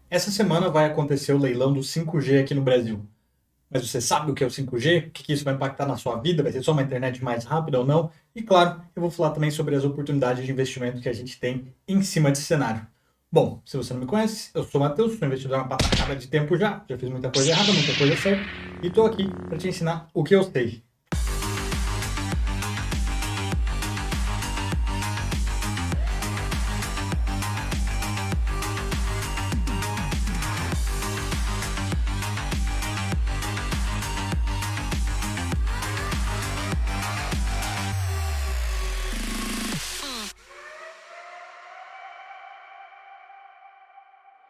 Essa semana vai acontecer o leilão do 5G aqui no Brasil. Mas você sabe o que é o 5G? O que isso vai impactar na sua vida? Vai ser só uma internet mais rápida ou não? E claro, eu vou falar também sobre as oportunidades de investimento que a gente tem em cima desse cenário. Bom, se você não me conhece, eu sou o Matheus, sou investidor há uma patada de tempo já fiz muita coisa errada, muita coisa certa, e estou aqui para te ensinar o que eu sei.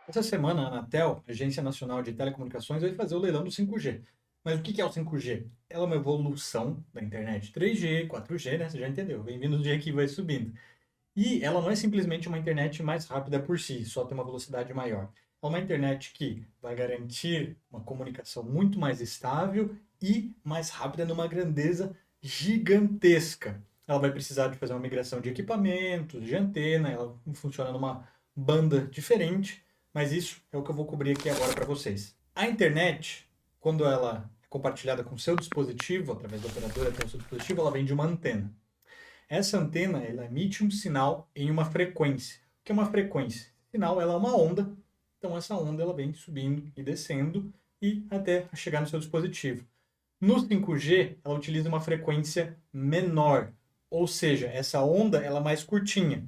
Essa semana, a Anatel, Agência Nacional de Telecomunicações, vai fazer o leilão do 5G. Mas o que é o 5G? Ela é uma evolução da internet 3G, 4G, né? Você já entendeu. Bem-vindo no dia que vai subindo. E ela não é simplesmente uma internet mais rápida por si, só tem uma velocidade maior. É uma internet que vai garantir uma comunicação muito mais estável e mais rápida numa grandeza gigantesca. Ela vai precisar de fazer uma migração de equipamentos, de antena, ela funciona numa banda diferente, mas isso é o que eu vou cobrir aqui agora para vocês. A internet, quando ela é compartilhada com o seu dispositivo, através da operadora até o seu dispositivo, ela vem de uma antena. Essa antena ela emite um sinal em uma frequência. O que é uma frequência? Sinal ela é uma onda, então essa onda ela vem subindo e descendo e até chegar no seu dispositivo. No 5G, ela utiliza uma frequência menor, ou seja, essa onda ela é mais curtinha,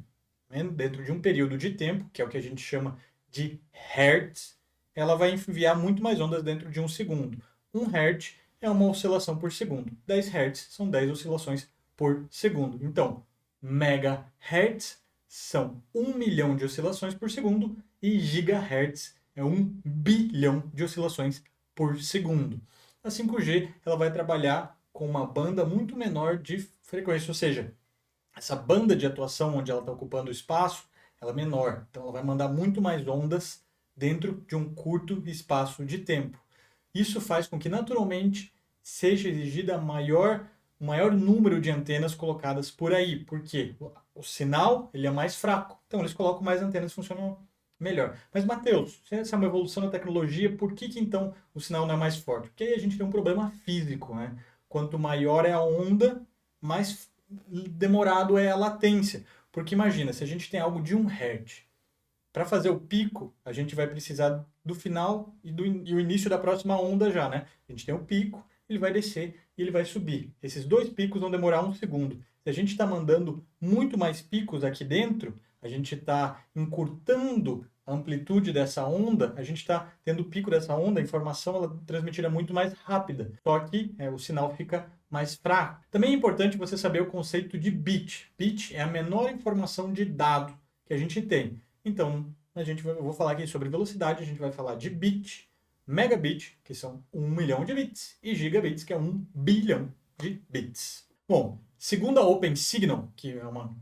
né? Dentro de um período de tempo, que é o que a gente chama de hertz, ela vai enviar muito mais ondas dentro de um segundo. Um hertz é uma oscilação por segundo. 10 hertz são 10 oscilações por segundo. Então, megahertz são 1 milhão de oscilações por segundo e gigahertz é 1 bilhão de oscilações por segundo. A 5G ela vai trabalhar com uma banda muito menor de frequência, ou seja, essa banda de atuação onde ela está ocupando o espaço, ela é menor. Então ela vai mandar muito mais ondas dentro de um curto espaço de tempo. Isso faz com que naturalmente seja exigida o maior número de antenas colocadas por aí. Por quê? O sinal ele é mais fraco. Então eles colocam mais antenas, funcionam melhor. Mas, Matheus, se essa é uma evolução da tecnologia, por que então o sinal não é mais forte? Porque aí a gente tem um problema físico, né? Quanto maior é a onda, mais demorado é a latência. Porque imagina, se a gente tem algo de 1 Hz, para fazer o pico, a gente vai precisar do final e o início da próxima onda já, né? A gente tem o pico, ele vai descer e ele vai subir. Esses dois picos vão demorar 1 segundo. Se a gente está mandando muito mais picos aqui dentro, a gente está encurtando a amplitude dessa onda, a gente está tendo o pico dessa onda, a informação ela é transmitida muito mais rápida. Só que o sinal fica mais fraco. Também é importante você saber o conceito de bit. Bit é a menor informação de dado que a gente tem. Então, eu vou falar aqui sobre velocidade, a gente vai falar de bit, megabit, que são 1 milhão de bits, e gigabits, que é 1 bilhão de bits. Bom, segundo a OpenSignal, que é uma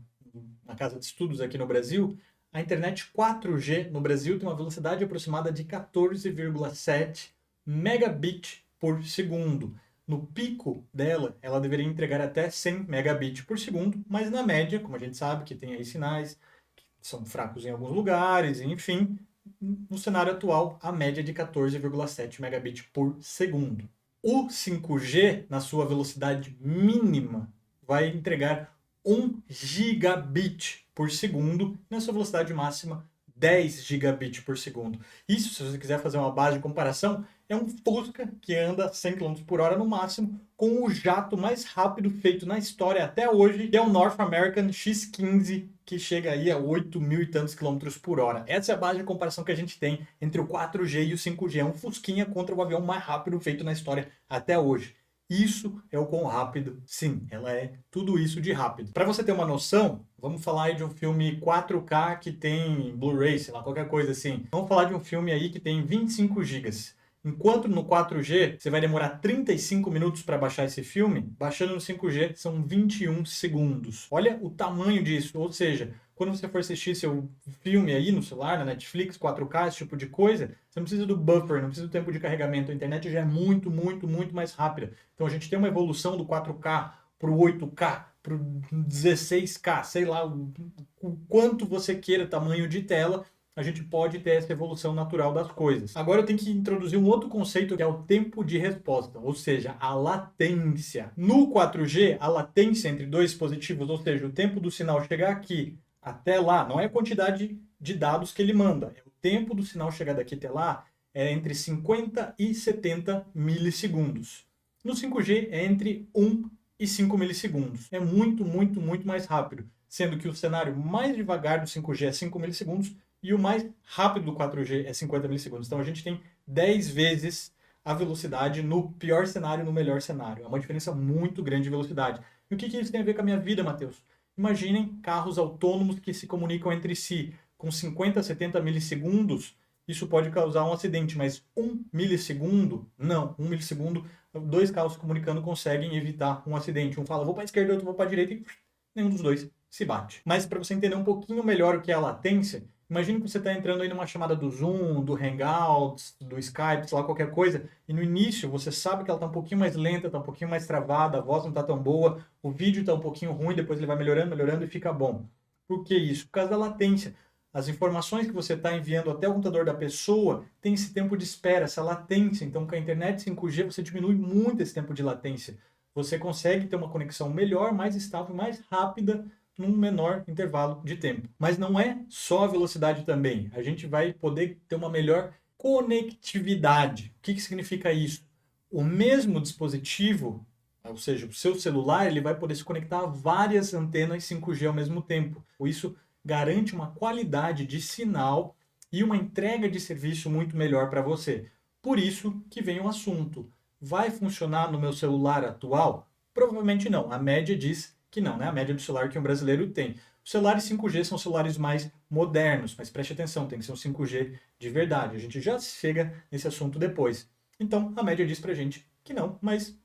casa de estudos aqui no Brasil, a internet 4G no Brasil tem uma velocidade aproximada de 14,7 megabit por segundo. No pico dela, ela deveria entregar até 100 megabits por segundo, mas na média, como a gente sabe que tem aí sinais são fracos em alguns lugares, enfim, no cenário atual, a média é de 14,7 megabits por segundo. O 5G, na sua velocidade mínima, vai entregar 1 gigabit por segundo, na sua velocidade máxima 10 gigabits por segundo. Isso, se você quiser fazer uma base de comparação, é um Fusca que anda 100 km por hora no máximo, com o jato mais rápido feito na história até hoje, que é o North American X-15, que chega aí a 8 mil e tantos quilômetros por hora. Essa é a base de comparação que a gente tem entre o 4G e o 5G. É um Fusquinha contra o avião mais rápido feito na história até hoje. Isso é o quão rápido. Sim, ela é tudo isso de rápido. Para você ter uma noção, vamos falar aí de um filme 4K que tem Blu-ray, sei lá, qualquer coisa assim. Vamos falar de um filme aí que tem 25 gigas. Enquanto no 4G você vai demorar 35 minutos para baixar esse filme, baixando no 5G são 21 segundos. Olha o tamanho disso, ou seja, quando você for assistir seu filme aí no celular, na Netflix, 4K, esse tipo de coisa, você não precisa do buffer, não precisa do tempo de carregamento. A internet já é muito, muito, muito mais rápida. Então a gente tem uma evolução do 4K para o 8K, para o 16K, sei lá, o quanto você queira tamanho de tela, a gente pode ter essa evolução natural das coisas. Agora eu tenho que introduzir um outro conceito que é o tempo de resposta, ou seja, a latência. No 4G, a latência entre dois dispositivos, ou seja, o tempo do sinal chegar aqui até lá, não é a quantidade de dados que ele manda, é o tempo do sinal chegar daqui até lá, é entre 50 e 70 milissegundos. No 5G é entre 1 e 5 milissegundos. É muito, muito, muito mais rápido, sendo que o cenário mais devagar do 5G é 5 milissegundos e o mais rápido do 4G é 50 milissegundos. Então a gente tem 10 vezes a velocidade no pior cenário e no melhor cenário. É uma diferença muito grande de velocidade. E o que isso tem a ver com a minha vida, Matheus? Imaginem carros autônomos que se comunicam entre si com 50 a 70 milissegundos. Isso pode causar um acidente, mas 1 milissegundo, não. 1 milissegundo, dois carros se comunicando conseguem evitar um acidente. Um fala, vou para a esquerda, outro vou para a direita e nenhum dos dois se bate. Mas para você entender um pouquinho melhor o que é a latência, imagine que você está entrando aí numa chamada do Zoom, do Hangouts, do Skype, sei lá, qualquer coisa, e no início você sabe que ela está um pouquinho mais lenta, está um pouquinho mais travada, a voz não está tão boa, o vídeo está um pouquinho ruim, depois ele vai melhorando, melhorando e fica bom. Por que isso? Por causa da latência. As informações que você está enviando até o computador da pessoa tem esse tempo de espera, essa latência. Então, com a internet 5G, você diminui muito esse tempo de latência. Você consegue ter uma conexão melhor, mais estável, mais rápida, num menor intervalo de tempo. Mas não é só a velocidade também. A gente vai poder ter uma melhor conectividade. O que significa isso? O mesmo dispositivo, ou seja, o seu celular, ele vai poder se conectar a várias antenas 5G ao mesmo tempo. Isso garante uma qualidade de sinal e uma entrega de serviço muito melhor para você. Por isso que vem o assunto. Vai funcionar no meu celular atual? Provavelmente não. A média diz que não, né? A média do celular que um brasileiro tem. Os celulares 5G são celulares mais modernos, mas preste atenção, tem que ser um 5G de verdade. A gente já chega nesse assunto depois. Então, a média diz pra gente que não, mas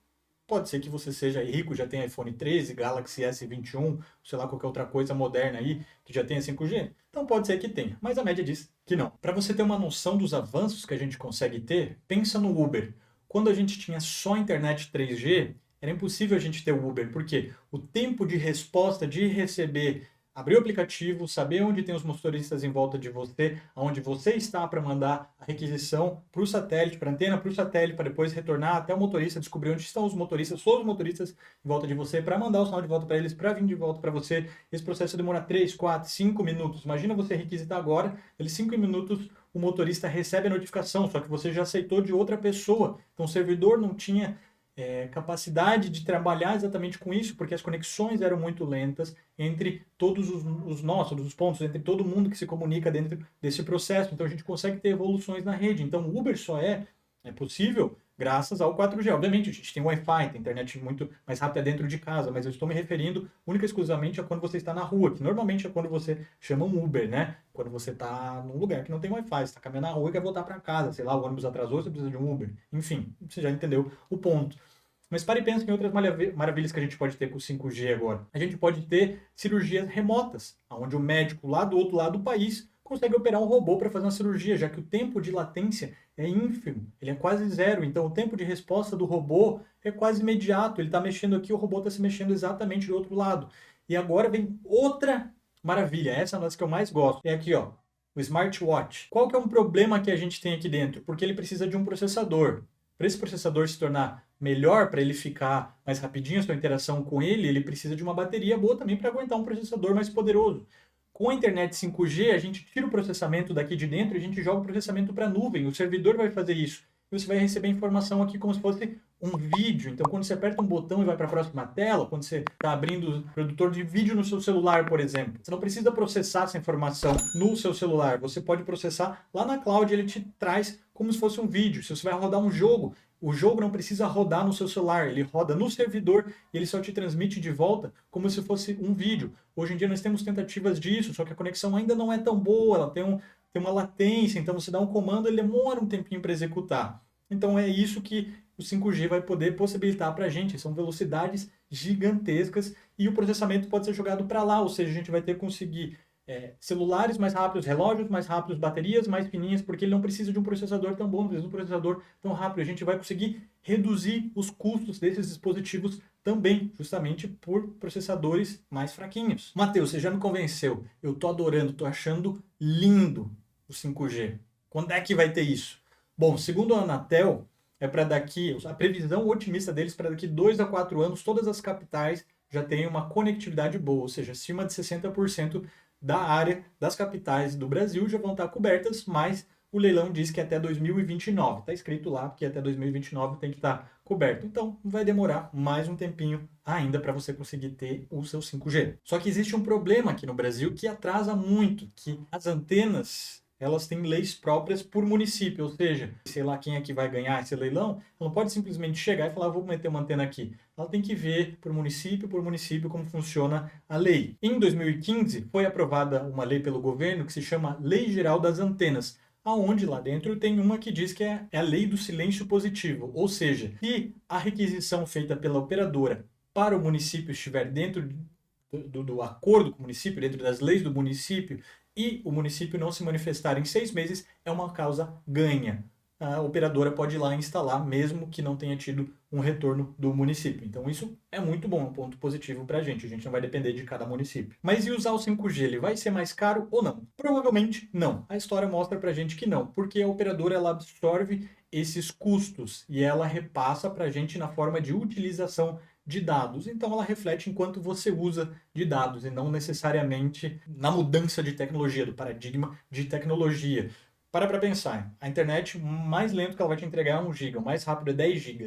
pode ser que você seja rico, já tenha iPhone 13, Galaxy S21, sei lá, qualquer outra coisa moderna aí que já tenha 5G. Então pode ser que tenha, mas a média diz que não. Para você ter uma noção dos avanços que a gente consegue ter, pensa no Uber. Quando a gente tinha só internet 3G, era impossível a gente ter o Uber, porque o tempo de resposta, de receber, abrir o aplicativo, saber onde tem os motoristas em volta de você, onde você está para mandar a requisição para o satélite, para a antena, para o satélite, para depois retornar até o motorista, descobrir onde estão os motoristas, todos os motoristas em volta de você, para mandar o sinal de volta para eles, para vir de volta para você. Esse processo demora 3, 4, 5 minutos. Imagina você requisitar agora, eles 5 minutos o motorista recebe a notificação, só que você já aceitou de outra pessoa. Então o servidor não tinha capacidade de trabalhar exatamente com isso, porque as conexões eram muito lentas entre todos os nós, todos os pontos, entre todo mundo que se comunica dentro desse processo. Então a gente consegue ter evoluções na rede. Então o Uber só é possível graças ao 4G. Obviamente a gente tem Wi-Fi, tem internet muito mais rápida dentro de casa, mas eu estou me referindo única e exclusivamente a quando você está na rua, que normalmente é quando você chama um Uber, né? Quando você está num lugar que não tem Wi-Fi, você está caminhando na rua e quer voltar para casa, sei lá, o ônibus atrasou, você precisa de um Uber. Enfim, você já entendeu o ponto. Mas pare e pensa em outras maravilhas que a gente pode ter com o 5G agora. A gente pode ter cirurgias remotas, onde o médico lá do outro lado do país consegue operar um robô para fazer uma cirurgia, já que o tempo de latência é ínfimo, ele é quase zero. Então o tempo de resposta do robô é quase imediato. Ele está mexendo aqui, o robô está se mexendo exatamente do outro lado. E agora vem outra maravilha, essa é uma das que eu mais gosto. É aqui, ó, o smartwatch. Qual que é um problema que a gente tem aqui dentro? Porque ele precisa de um processador. Para esse processador se tornar melhor, para ele ficar mais rapidinho a sua interação com ele, ele precisa de uma bateria boa também para aguentar um processador mais poderoso. Com a internet 5G, a gente tira o processamento daqui de dentro e a gente joga o processamento para a nuvem. O servidor vai fazer isso. E você vai receber informação aqui como se fosse um vídeo. Então, quando você aperta um botão e vai para a próxima tela, quando você está abrindo o produtor de vídeo no seu celular, por exemplo, você não precisa processar essa informação no seu celular. Você pode processar lá na cloud, ele te traz como se fosse um vídeo. Se você vai rodar um jogo, o jogo não precisa rodar no seu celular, ele roda no servidor e ele só te transmite de volta como se fosse um vídeo. Hoje em dia nós temos tentativas disso, só que a conexão ainda não é tão boa, ela tem uma latência, então você dá um comando, ele demora um tempinho para executar. Então é isso que o 5G vai poder possibilitar para a gente, são velocidades gigantescas e o processamento pode ser jogado para lá, ou seja, a gente vai ter que conseguir celulares mais rápidos, relógios mais rápidos, baterias mais fininhas, porque ele não precisa de um processador tão bom, não precisa de um processador tão rápido. A gente vai conseguir reduzir os custos desses dispositivos também, justamente por processadores mais fraquinhos. Matheus, você já me convenceu. Eu tô adorando, tô achando lindo o 5G? Quando é que vai ter isso? Bom, segundo a Anatel, a previsão otimista deles para daqui 2 a 4 anos, todas as capitais já tenham uma conectividade boa, ou seja, acima de 60% da área das capitais do Brasil já vão estar cobertas, mas o leilão diz que até 2029. Está escrito lá que até 2029 tem que estar coberto. Então, vai demorar mais um tempinho ainda para você conseguir ter o seu 5G. Só que existe um problema aqui no Brasil que atrasa muito, que as antenas elas têm leis próprias por município, ou seja, sei lá quem é que vai ganhar esse leilão, ela não pode simplesmente chegar e falar, vou meter uma antena aqui. Ela tem que ver por município, como funciona a lei. Em 2015, foi aprovada uma lei pelo governo que se chama Lei Geral das Antenas, aonde lá dentro tem uma que diz que é a lei do silêncio positivo, ou seja, se a requisição feita pela operadora para o município estiver dentro do acordo com o município, dentro das leis do município, e o município não se manifestar em 6 meses, é uma causa ganha. A operadora pode ir lá instalar, mesmo que não tenha tido um retorno do município. Então isso é muito bom, um ponto positivo para a gente não vai depender de cada município. Mas e usar o 5G? Ele vai ser mais caro ou não? Provavelmente não. A história mostra para a gente que não, porque a operadora ela absorve esses custos e ela repassa para a gente na forma de utilização de dados. Então ela reflete em quanto você usa de dados e não necessariamente na mudança de tecnologia, do paradigma de tecnologia. Para pensar, a internet, o mais lento que ela vai te entregar é 1 GB, o mais rápido é 10 GB.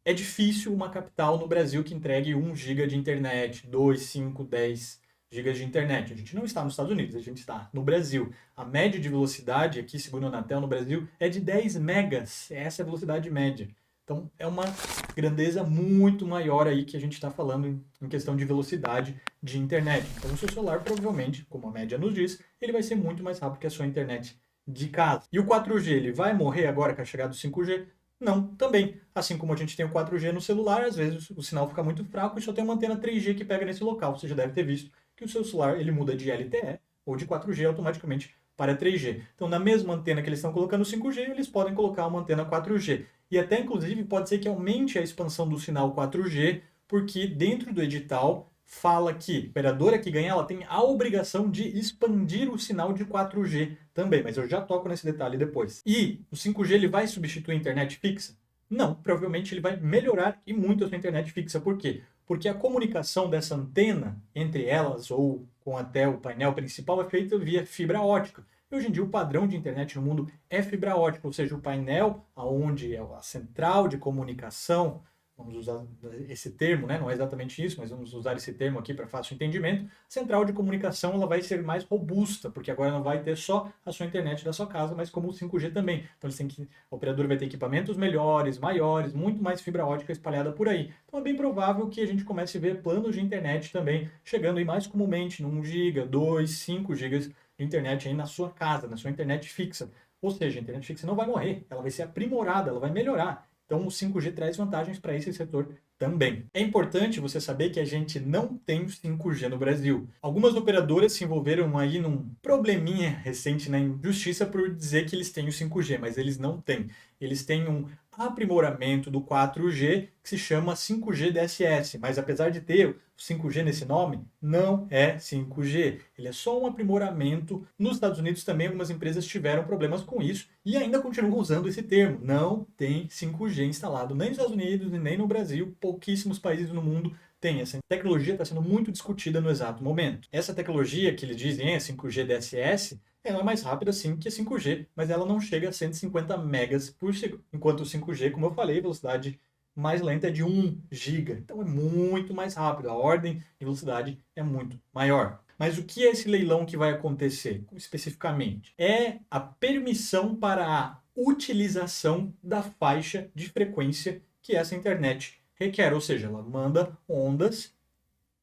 É difícil uma capital no Brasil que entregue 1 GB de internet, 2, 5, 10 GB de internet. A gente não está nos Estados Unidos, a gente está no Brasil. A média de velocidade aqui, segundo a Anatel, no Brasil, é de 10 megas. Essa é a velocidade média. Então, é uma grandeza muito maior aí que a gente está falando em questão de velocidade de internet. Então, o seu celular, provavelmente, como a média nos diz, ele vai ser muito mais rápido que a sua internet de casa. E o 4G, ele vai morrer agora com a chegada do 5G? Não, também. Assim como a gente tem o 4G no celular, às vezes o sinal fica muito fraco e só tem uma antena 3G que pega nesse local. Você já deve ter visto que o seu celular ele muda de LTE ou de 4G automaticamente para 3G. Então, na mesma antena que eles estão colocando 5G, eles podem colocar uma antena 4G. E até, inclusive, pode ser que aumente a expansão do sinal 4G, porque dentro do edital fala que a operadora que ganhar ela tem a obrigação de expandir o sinal de 4G também, mas eu já toco nesse detalhe depois. E o 5G ele vai substituir a internet fixa? Não, provavelmente ele vai melhorar e muito a sua internet fixa. Por quê? Porque a comunicação dessa antena entre elas ou com até o painel principal é feita via fibra ótica. E hoje em dia o padrão de internet no mundo é fibra ótica, ou seja, o painel onde é a central de comunicação, vamos usar esse termo, né? Não é exatamente isso, mas vamos usar esse termo aqui para fácil entendimento. A central de comunicação ela vai ser mais robusta, porque agora não vai ter só a sua internet da sua casa, mas como o 5G também. Então a operadora vai ter equipamentos melhores, maiores, muito mais fibra ótica espalhada por aí. Então é bem provável que a gente comece a ver planos de internet também chegando aí mais comumente, no 1 GB, 2, 5 GB de internet aí na sua casa, na sua internet fixa. Ou seja, a internet fixa não vai morrer, ela vai ser aprimorada, ela vai melhorar. Então, o 5G traz vantagens para esse setor também. É importante você saber que a gente não tem 5G no Brasil. Algumas operadoras se envolveram aí num probleminha recente na justiça por dizer que eles têm o 5G, mas eles não têm. Eles têm um aprimoramento do 4G que se chama 5G DSS, mas apesar de ter o 5G nesse nome, não é 5G. Ele é só um aprimoramento. Nos Estados Unidos também algumas empresas tiveram problemas com isso e ainda continuam usando esse termo. Não tem 5G instalado nem nos Estados Unidos e nem no Brasil. Pouquíssimos países no mundo têm. Essa tecnologia está sendo muito discutida no exato momento. Essa tecnologia que eles dizem é 5G DSS, ela é mais rápida sim que a 5G, mas ela não chega a 150 megas por segundo. Enquanto o 5G, como eu falei, a velocidade mais lenta é de 1 GB. Então é muito mais rápido, a ordem de velocidade é muito maior. Mas o que é esse leilão que vai acontecer especificamente? É a permissão para a utilização da faixa de frequência que essa internet requer, ou seja, ela manda ondas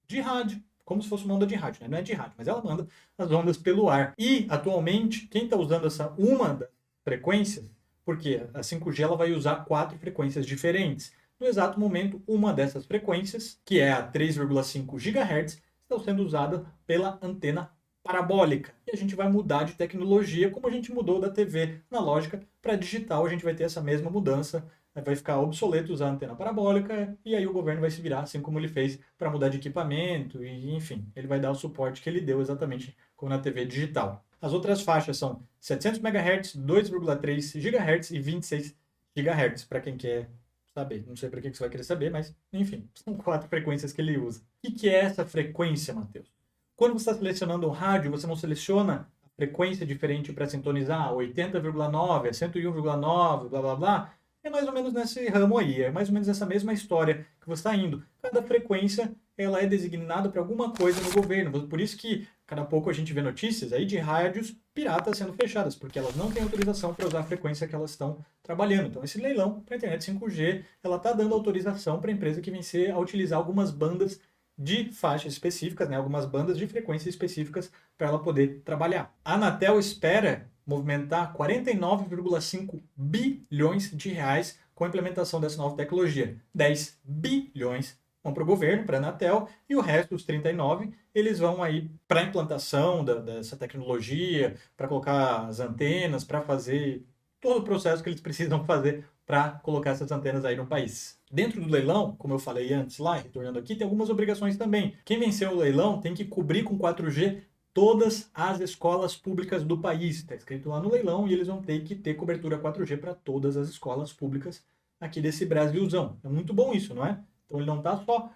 de rádio, como se fosse uma onda de rádio, né? Não é de rádio, mas ela manda as ondas pelo ar. E, atualmente, quem está usando uma das frequências, porque a 5G ela vai usar 4 frequências diferentes. No exato momento, uma dessas frequências, que é a 3,5 GHz, está sendo usada pela antena parabólica. E a gente vai mudar de tecnologia, como a gente mudou da TV analógica para digital, a gente vai ter essa mesma mudança. Vai ficar obsoleto usar a antena parabólica e aí o governo vai se virar, assim como ele fez para mudar de equipamento e, enfim, ele vai dar o suporte que ele deu exatamente como na TV digital. As outras faixas são 700 MHz, 2,3 GHz e 26 GHz, para quem quer saber. Não sei para que você vai querer saber, mas enfim, são 4 frequências que ele usa. O que é essa frequência, Matheus? Quando você está selecionando um rádio, você não seleciona a frequência diferente para sintonizar, 80,9, 101,9, blá blá blá. É mais ou menos nesse ramo aí, é mais ou menos essa mesma história que você está indo. Cada frequência ela é designada para alguma coisa no governo. Por isso que cada pouco a gente vê notícias aí de rádios piratas sendo fechadas, porque elas não têm autorização para usar a frequência que elas estão trabalhando. Então esse leilão para a internet 5G, ela está dando autorização para a empresa que vencer a utilizar algumas bandas de faixas específicas, né, algumas bandas de frequências específicas para ela poder trabalhar. A Anatel espera movimentar 49,5 bilhões de reais com a implementação dessa nova tecnologia. 10 bilhões vão para o governo, para a Anatel, e o resto, os 39, eles vão aí para a implantação dessa tecnologia, para colocar as antenas, para fazer todo o processo que eles precisam fazer para colocar essas antenas aí no país. Dentro do leilão, como eu falei antes lá, retornando aqui, tem algumas obrigações também. Quem venceu o leilão tem que cobrir com 4G todas as escolas públicas do país. Está escrito lá no leilão e eles vão ter que ter cobertura 4G para todas as escolas públicas aqui desse Brasilzão. É muito bom isso, não é? Então ele não está só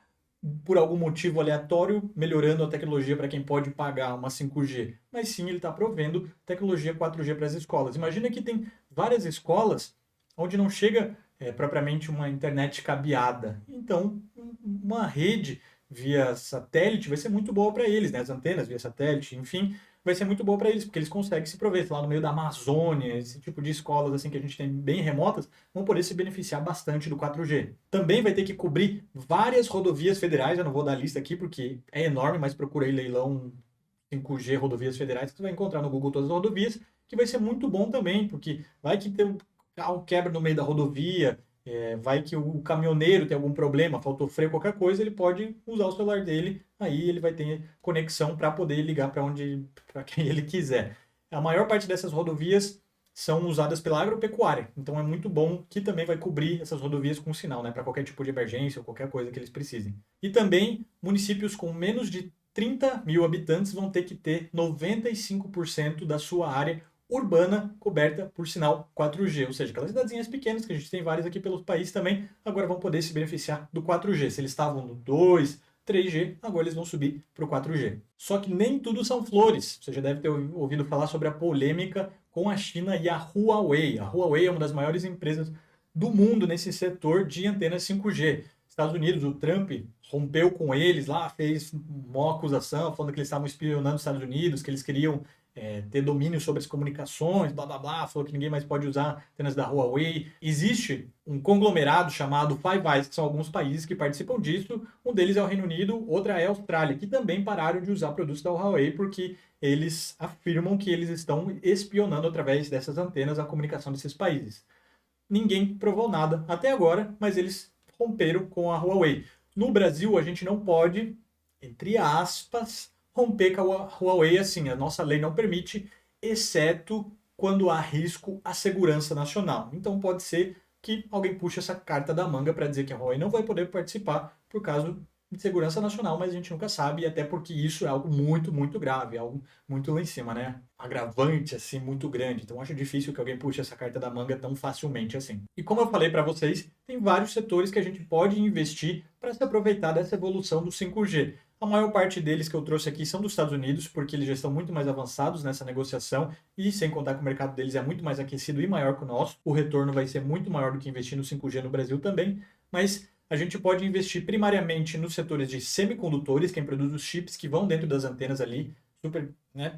por algum motivo aleatório melhorando a tecnologia para quem pode pagar uma 5G, mas sim ele está provendo tecnologia 4G para as escolas. Imagina que tem várias escolas onde não chega propriamente uma internet cabeada. Então, uma rede via satélite vai ser muito boa para eles, né? As antenas via satélite, enfim, vai ser muito boa para eles, porque eles conseguem se prover lá no meio da Amazônia, esse tipo de escolas assim que a gente tem bem remotas, vão poder se beneficiar bastante do 4G. Também vai ter que cobrir várias rodovias federais, eu não vou dar a lista aqui porque é enorme, mas procura aí leilão 5G rodovias federais, que você vai encontrar no Google todas as rodovias, que vai ser muito bom também, porque vai que tem um carro quebra no meio da rodovia, vai que o caminhoneiro tem algum problema, faltou freio, qualquer coisa, ele pode usar o celular dele, aí ele vai ter conexão para poder ligar para quem ele quiser. A maior parte dessas rodovias são usadas pela agropecuária, então é muito bom que também vai cobrir essas rodovias com sinal, né, para qualquer tipo de emergência ou qualquer coisa que eles precisem. E também municípios com menos de 30 mil habitantes vão ter que ter 95% da sua área urbana coberta por sinal 4G, ou seja, aquelas cidadezinhas pequenas, que a gente tem várias aqui pelo país também, agora vão poder se beneficiar do 4G. Se eles estavam no 2, 3G, agora eles vão subir para o 4G. Só que nem tudo são flores. Você já deve ter ouvido falar sobre a polêmica com a China e a Huawei. A Huawei é uma das maiores empresas do mundo nesse setor de antenas 5G. Estados Unidos, o Trump rompeu com eles lá, fez uma acusação falando que eles estavam espionando os Estados Unidos, que eles queriam ter domínio sobre as comunicações, blá blá blá, falou que ninguém mais pode usar antenas da Huawei. Existe um conglomerado chamado Five Eyes, que são alguns países que participam disso. Um deles é o Reino Unido, outra é a Austrália, que também pararam de usar produtos da Huawei porque eles afirmam que eles estão espionando através dessas antenas a comunicação desses países. Ninguém provou nada até agora, mas eles romperam com a Huawei. No Brasil, a gente não pode, entre aspas, romper com a Huawei assim. A nossa lei não permite, exceto quando há risco à segurança nacional. Então pode ser que alguém puxe essa carta da manga para dizer que a Huawei não vai poder participar por causa de segurança nacional, mas a gente nunca sabe, até porque isso é algo muito, muito grave, algo muito lá em cima, né? Agravante, assim, muito grande. Então acho difícil que alguém puxe essa carta da manga tão facilmente assim. E como eu falei para vocês, tem vários setores que a gente pode investir para se aproveitar dessa evolução do 5G. A maior parte deles que eu trouxe aqui são dos Estados Unidos, porque eles já estão muito mais avançados nessa negociação e, sem contar que o mercado deles é muito mais aquecido e maior que o nosso, o retorno vai ser muito maior do que investir no 5G no Brasil também, mas a gente pode investir primariamente nos setores de semicondutores, quem produz os chips que vão dentro das antenas ali,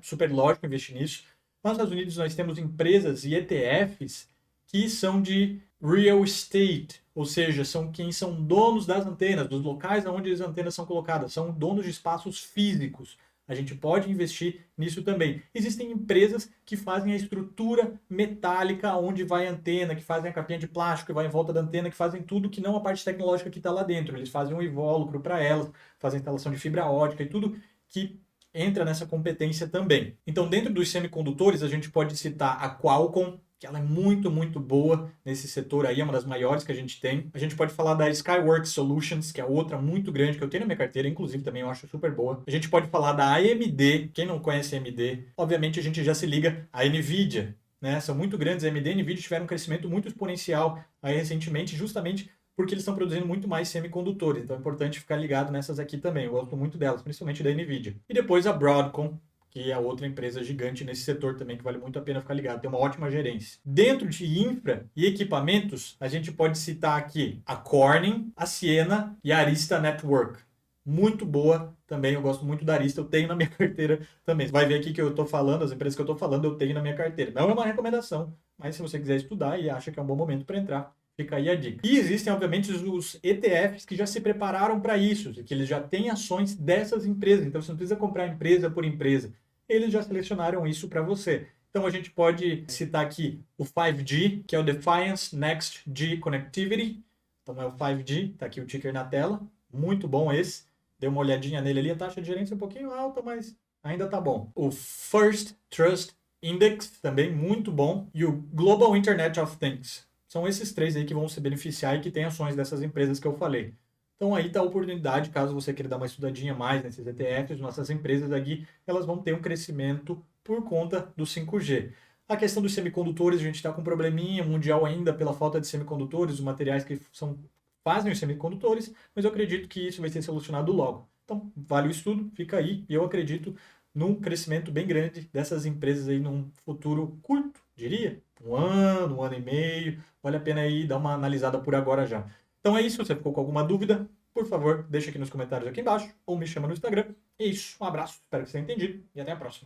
super lógico investir nisso. Nos Estados Unidos nós temos empresas e ETFs que são de real estate, ou seja, são quem são donos das antenas, dos locais onde as antenas são colocadas, são donos de espaços físicos. A gente pode investir nisso também. Existem empresas que fazem a estrutura metálica onde vai a antena, que fazem a capinha de plástico que vai em volta da antena, que fazem tudo que não a parte tecnológica que está lá dentro. Eles fazem um invólucro para elas, fazem instalação de fibra ótica e tudo que entra nessa competência também. Então, dentro dos semicondutores, a gente pode citar a Qualcomm, que ela é muito, muito boa nesse setor aí, é uma das maiores que a gente tem. A gente pode falar da Skyworks Solutions, que é outra muito grande que eu tenho na minha carteira, inclusive também eu acho super boa. A gente pode falar da AMD, quem não conhece a AMD, obviamente a gente já se liga à Nvidia, né? São muito grandes, a AMD e a Nvidia tiveram um crescimento muito exponencial aí recentemente, justamente porque eles estão produzindo muito mais semicondutores, então é importante ficar ligado nessas aqui também, eu gosto muito delas, principalmente da Nvidia. E depois a Broadcom, que é outra empresa gigante nesse setor também, que vale muito a pena ficar ligado, tem uma ótima gerência. Dentro de infra e equipamentos, a gente pode citar aqui a Corning, a Ciena e a Arista Network. Muito boa também, eu gosto muito da Arista, eu tenho na minha carteira também. Você vai ver aqui que eu estou falando, as empresas que eu estou falando, eu tenho na minha carteira. Não é uma recomendação, mas se você quiser estudar e acha que é um bom momento para entrar, fica aí a dica. E existem, obviamente, os ETFs que já se prepararam para isso, que eles já têm ações dessas empresas, então você não precisa comprar empresa por empresa. Eles já selecionaram isso para você. Então a gente pode citar aqui o 5G, que é o Defiance Next G Connectivity. Então é o 5G, tá aqui o ticker na tela. Muito bom esse. Dê uma olhadinha nele ali, a taxa de gerência é um pouquinho alta, mas ainda tá bom. O First Trust Index, também muito bom. E o Global Internet of Things. São esses três aí que vão se beneficiar e que têm ações dessas empresas que eu falei. Então aí está a oportunidade, caso você queira dar uma estudadinha mais nesses ETFs, nossas empresas aqui, elas vão ter um crescimento por conta do 5G. A questão dos semicondutores, a gente está com um probleminha mundial ainda pela falta de semicondutores, os materiais que fazem os semicondutores, mas eu acredito que isso vai ser solucionado logo. Então, vale o estudo, fica aí, e eu acredito num crescimento bem grande dessas empresas aí num futuro curto, diria, um ano e meio, vale a pena aí dar uma analisada por agora já. Então é isso, se você ficou com alguma dúvida, por favor, deixa aqui nos comentários aqui embaixo, ou me chama no Instagram. É isso, um abraço, espero que você tenha entendido, e até a próxima.